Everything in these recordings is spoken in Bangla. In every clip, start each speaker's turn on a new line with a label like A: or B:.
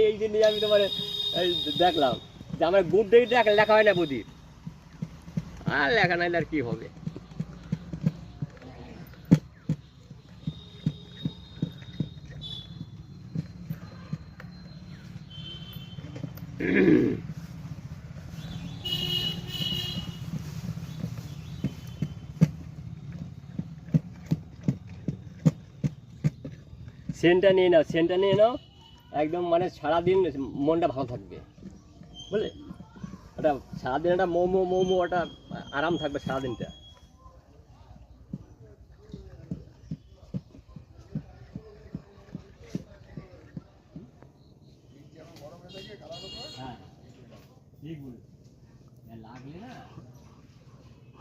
A: এই জন্য আমি তোমার দেখলাম যে আমার গুড ডেটা লেখা হয় না বুঝি, আর লেখা নাইলে আর কি হবে। সেন্টটা নিয়ে নাও, সেন্টটা নিয়ে নাও, একদম মানে সারাদিন মনটা ভালো থাকবে বুঝলে। ওটা সারাদিন একটা মোমো ওটা আরাম থাকবে সারাদিনটা।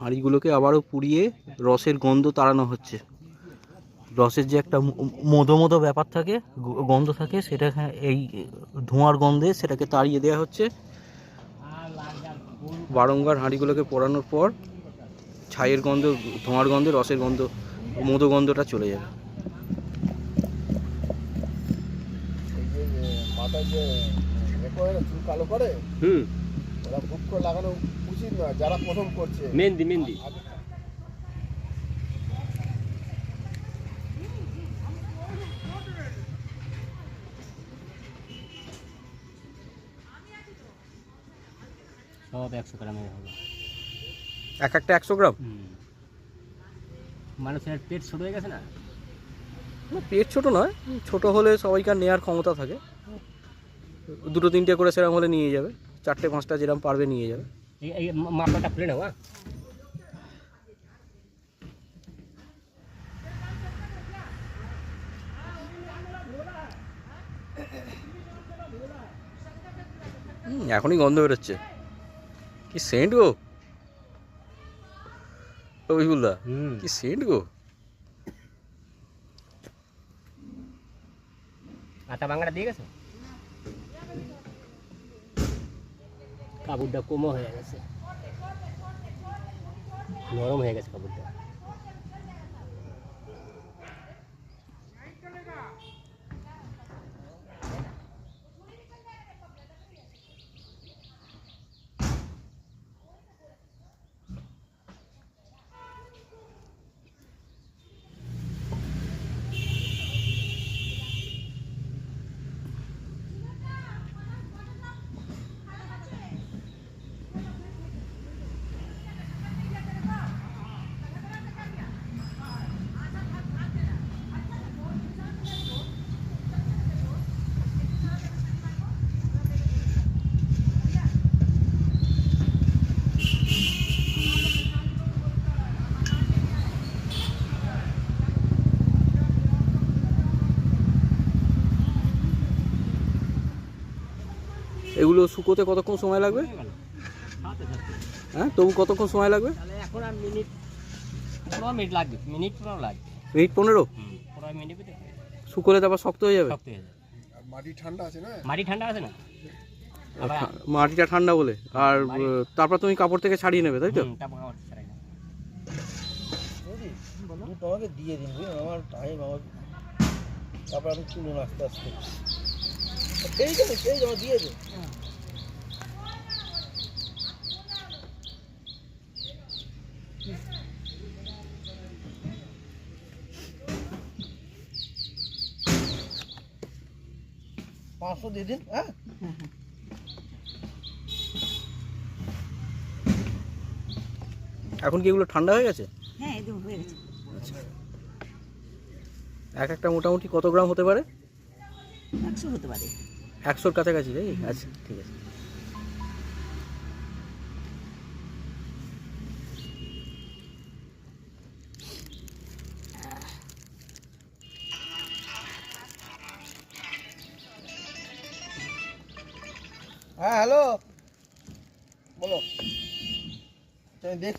B: হাঁড়িগুলোকে আবারও পুড়িয়ে রসের গন্ধ তাড়ানো হচ্ছে। রসের যে একটা মধো মধো ব্যাপার থাকে, গন্ধ থাকে, সেটা এই ধোঁয়ার গন্ধে সেটাকে তাড়িয়ে দেওয়া হচ্ছে। বারংবার হাঁড়িগুলোকে পোড়ানোর পর ছাইয়ের গন্ধ, ধোঁয়ার গন্ধে রসের গন্ধ, মধু গন্ধটা চলে যাবে।
C: মাথায় যে চুল কালো করে, ওরা বুক করে লাগানো উচিত নয় যারা প্রথম করছে।
A: মেহেন্দি মেহেন্দি সব 100 গ্রামের হবে।
B: এক একটা 100 গ্রাম।
A: মানুষের পেট ছোট হয়ে গেছে না?
B: পেট ছোট নয়, ছোট হলে সবাইকার নেওয়ার ক্ষমতা থাকে। 2-3টে করে সেরকম হলে নিয়ে যাবে, 4-5টা যেরকম পারবে নিয়ে যাবে।
A: এই মাপাটা খুলে নাও।
B: এখনই গন্ধ বেরোচ্ছে, কি সেন্ট গো বিপুলদা, কি সেন্ট গো।
A: আটা বাংলাটা দিয়ে গেছে, কাপড়টা কমও হয়ে গেছে, নরম হয়ে গেছে কাপড়টা।
B: এগুলো শুকোতে কতক্ষণ সময় লাগবে? হ্যাঁ, তবু কতক্ষণ সময় লাগবে?
A: এখন আর মিনিট 15 লাগবে, মিনিট 15 লাগবে।
B: মিনিট 15?
A: 15 মিনিটে
B: শুকোলে তারপর শক্ত হয়ে যাবে?
A: শক্ত হয়ে যাবে।
C: মাটি ঠান্ডা আছে না?
A: মাটি ঠান্ডা আছে না?
B: মাটিটা ঠান্ডা বলে। আর তারপর তুমি কাপড় থেকে ছাড়িয়ে নেবে, তাই তো?
C: তোমাকে দিয়ে দিন, আমার টাইম, আমার তারপর আমি তুলুন আস্তে আস্তে। সেই জন্য দিয়ে দে। পাঁচশো দিয়ে দিন। হ্যাঁ,
B: এখন কি এগুলো ঠান্ডা হয়ে গেছে?
D: হ্যাঁ, একদম হয়ে গেছে।
B: আচ্ছা, এক একটা মোটামুটি কত গ্রাম হতে পারে?
D: 100 হতে পারে।
B: 100-র কাছাকাছি, তাই? আচ্ছা, ঠিক আছে।
C: হ্যাঁ, হ্যালো, বলো। দেখ